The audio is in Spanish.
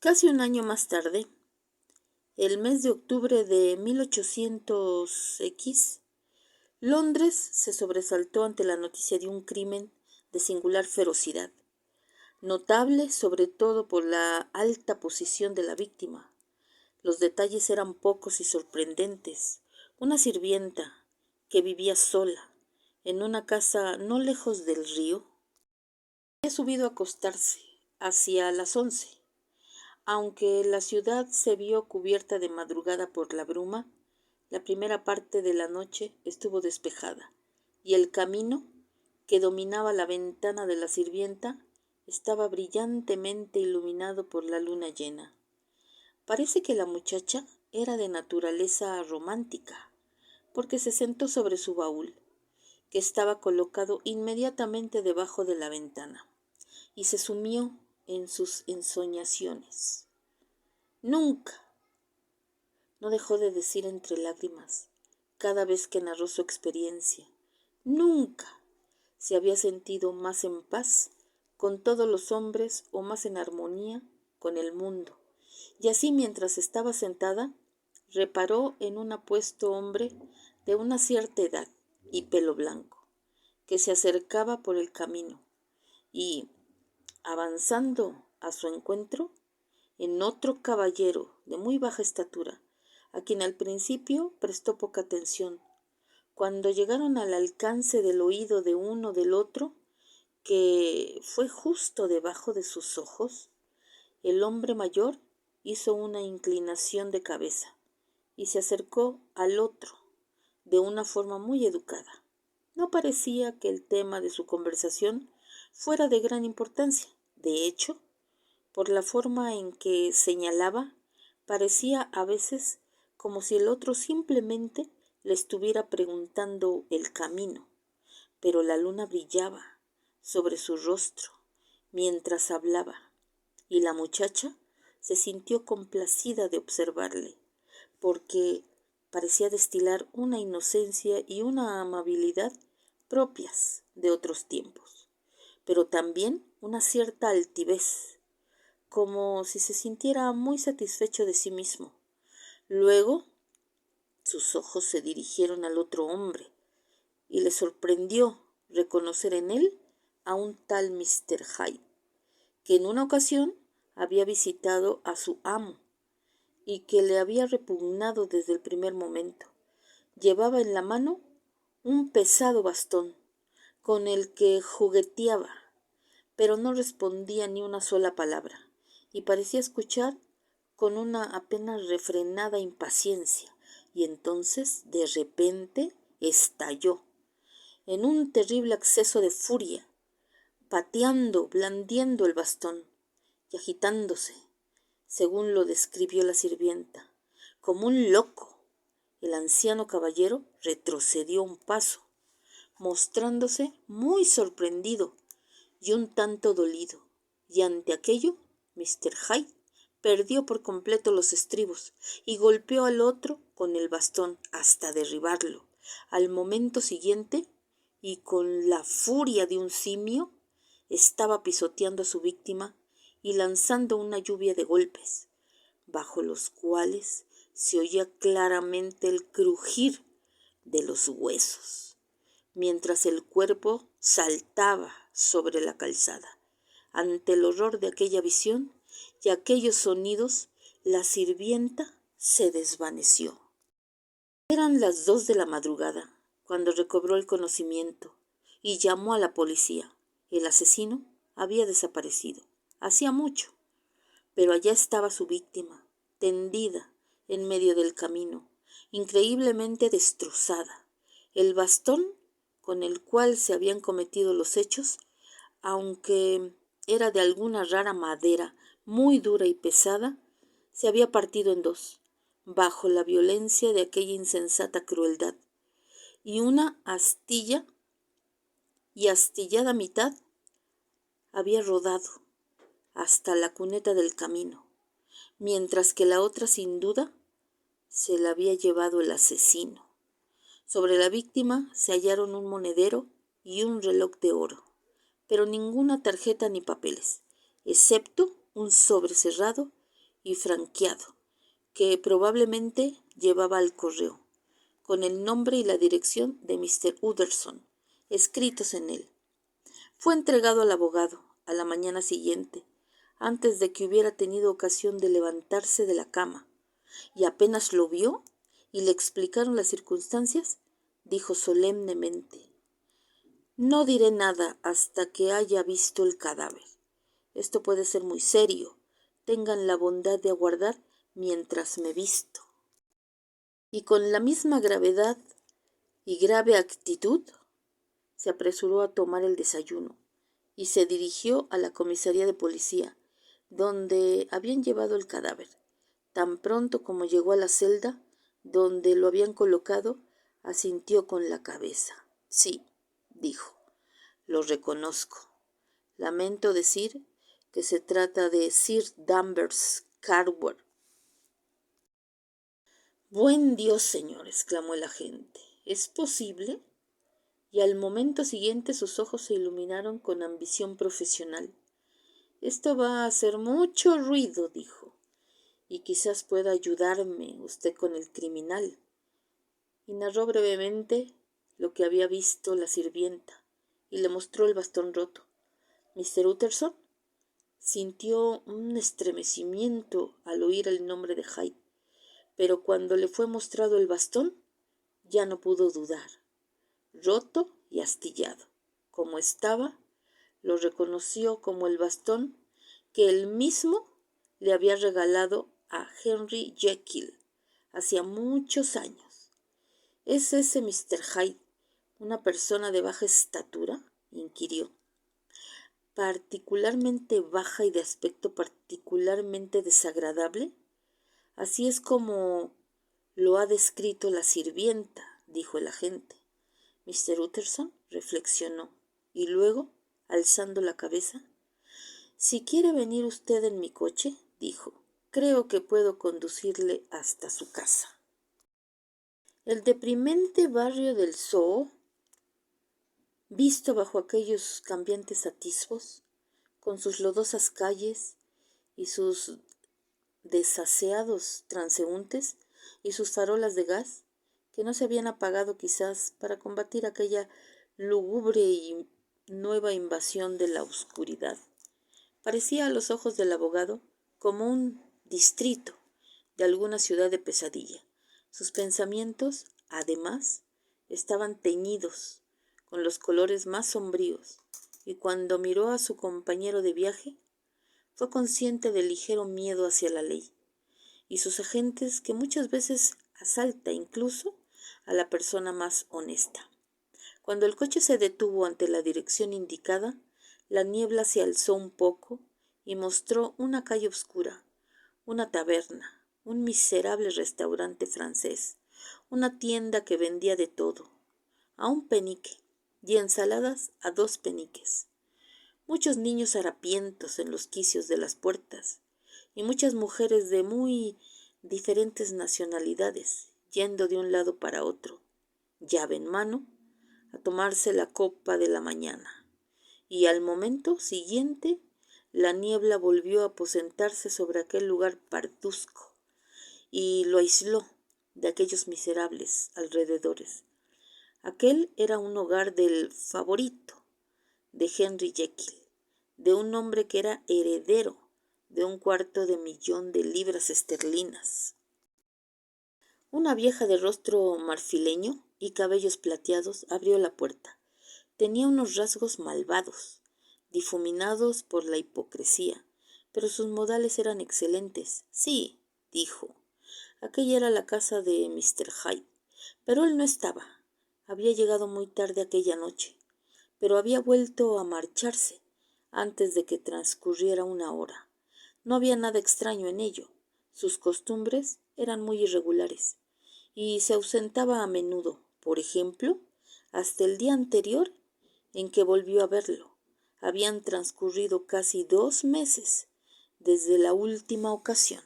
Casi un año más tarde, el mes de octubre de 1800X, Londres se sobresaltó ante la noticia de un crimen de singular ferocidad, notable sobre todo por la alta posición de la víctima. Los detalles eran pocos y sorprendentes. Una sirvienta que vivía sola en una casa no lejos del río había subido a acostarse hacia las 11. Aunque la ciudad se vio cubierta de madrugada por la bruma, la primera parte de la noche estuvo despejada, y el camino, que dominaba la ventana de la sirvienta, estaba brillantemente iluminado por la luna llena. Parece que la muchacha era de naturaleza romántica, porque se sentó sobre su baúl, que estaba colocado inmediatamente debajo de la ventana, y se sumió en sus ensoñaciones. Nunca, no dejó de decir entre lágrimas, cada vez que narró su experiencia, nunca se había sentido más en paz con todos los hombres o más en armonía con el mundo. Y así, mientras estaba sentada, reparó en un apuesto hombre de una cierta edad y pelo blanco, que se acercaba por el camino, y, avanzando a su encuentro, en otro caballero de muy baja estatura, a quien al principio prestó poca atención. Cuando llegaron al alcance del oído de uno del otro, que fue justo debajo de sus ojos, el hombre mayor hizo una inclinación de cabeza y se acercó al otro de una forma muy educada. No parecía que el tema de su conversación fuera de gran importancia. De hecho, por la forma en que señalaba, parecía a veces como si el otro simplemente le estuviera preguntando el camino, pero la luna brillaba sobre su rostro mientras hablaba, y la muchacha se sintió complacida de observarle, porque parecía destilar una inocencia y una amabilidad propias de otros tiempos, pero también una cierta altivez, como si se sintiera muy satisfecho de sí mismo. Luego sus ojos se dirigieron al otro hombre, y le sorprendió reconocer en él a un tal Mr. Hyde, que en una ocasión había visitado a su amo y que le había repugnado desde el primer momento. Llevaba en la mano un pesado bastón, con el que jugueteaba, pero no respondía ni una sola palabra, y parecía escuchar con una apenas refrenada impaciencia, y entonces de repente estalló en un terrible acceso de furia, pateando, blandiendo el bastón y agitándose, según lo describió la sirvienta, como un loco. El anciano caballero retrocedió un paso, mostrándose muy sorprendido y un tanto dolido, y ante aquello Mr. Hyde perdió por completo los estribos y golpeó al otro con el bastón hasta derribarlo. Al momento siguiente, y con la furia de un simio, estaba pisoteando a su víctima y lanzando una lluvia de golpes, bajo los cuales se oía claramente el crujir de los huesos, mientras el cuerpo saltaba sobre la calzada. Ante el horror de aquella visión y aquellos sonidos, la sirvienta se desvaneció. Eran las 2 de la madrugada cuando recobró el conocimiento y llamó a la policía. El asesino había desaparecido hacía mucho, pero allá estaba su víctima, tendida en medio del camino, increíblemente destrozada. El bastón con el cual se habían cometido los hechos, aunque era de alguna rara madera muy dura y pesada, se había partido en dos, bajo la violencia de aquella insensata crueldad, y una astilla y astillada mitad había rodado hasta la cuneta del camino, mientras que la otra sin duda se la había llevado el asesino. Sobre la víctima se hallaron un monedero y un reloj de oro, pero ninguna tarjeta ni papeles, excepto un sobre cerrado y franqueado, que probablemente llevaba al correo, con el nombre y la dirección de Mr. Utterson escritos en él. Fue entregado al abogado a la mañana siguiente, antes de que hubiera tenido ocasión de levantarse de la cama, y apenas lo vio y le explicaron las circunstancias, dijo solemnemente: «No diré nada hasta que haya visto el cadáver. Esto puede ser muy serio. Tengan la bondad de aguardar mientras me visto». Y con la misma gravedad y grave actitud se apresuró a tomar el desayuno y se dirigió a la comisaría de policía, donde habían llevado el cadáver. Tan pronto como llegó a la celda donde lo habían colocado, asintió con la cabeza. «Sí», dijo, «lo reconozco. Lamento decir que se trata de Sir Danvers Carver». «Buen Dios, señor», exclamó el agente, «¿es posible?». Y al momento siguiente sus ojos se iluminaron con ambición profesional. «Esto va a hacer mucho ruido», dijo, «y quizás pueda ayudarme usted con el criminal». Y narró brevemente lo que había visto la sirvienta y le mostró el bastón roto. Mr. Utterson sintió un estremecimiento al oír el nombre de Hyde, pero cuando le fue mostrado el bastón ya no pudo dudar. Roto y astillado como estaba, lo reconoció como el bastón que él mismo le había regalado a Henry Jekyll hacía muchos años. «¿Es ese Mr. Hyde una persona de baja estatura?», inquirió. «¿Particularmente baja y de aspecto particularmente desagradable? Así es como lo ha descrito la sirvienta», dijo el agente. Mr. Utterson reflexionó y luego, alzando la cabeza: «Si quiere venir usted en mi coche», dijo, «creo que puedo conducirle hasta su casa». El deprimente barrio del Soho, visto bajo aquellos cambiantes atisbos, con sus lodosas calles y sus desaseados transeúntes y sus farolas de gas, que no se habían apagado quizás para combatir aquella lúgubre y nueva invasión de la oscuridad, parecía a los ojos del abogado como un distrito de alguna ciudad de pesadilla. Sus pensamientos, además, estaban teñidos con los colores más sombríos, y cuando miró a su compañero de viaje, fue consciente del ligero miedo hacia la ley y sus agentes, que muchas veces asalta incluso a la persona más honesta. Cuando el coche se detuvo ante la dirección indicada, la niebla se alzó un poco y mostró una calle oscura, una taberna, un miserable restaurante francés, una tienda que vendía de todo, a un penique, y ensaladas a 2 peniques. Muchos niños harapientos en los quicios de las puertas, y muchas mujeres de muy diferentes nacionalidades, yendo de un lado para otro, llave en mano, a tomarse la copa de la mañana. Y al momento siguiente, la niebla volvió a aposentarse sobre aquel lugar parduzco y lo aisló de aquellos miserables alrededores. Aquel era un hogar del favorito de Henry Jekyll, de un hombre que era heredero de $250,000 de libras esterlinas. Una vieja de rostro marfileño y cabellos plateados abrió la puerta. Tenía unos rasgos malvados, difuminados por la hipocresía, pero sus modales eran excelentes. «Sí», dijo, «aquella era la casa de Mr. Hyde, pero él no estaba. Había llegado muy tarde aquella noche, pero había vuelto a marcharse antes de que transcurriera una hora. No había nada extraño en ello. Sus costumbres eran muy irregulares y se ausentaba a menudo. Por ejemplo, hasta el día anterior en que volvió a verlo, habían transcurrido casi 2 meses desde la última ocasión».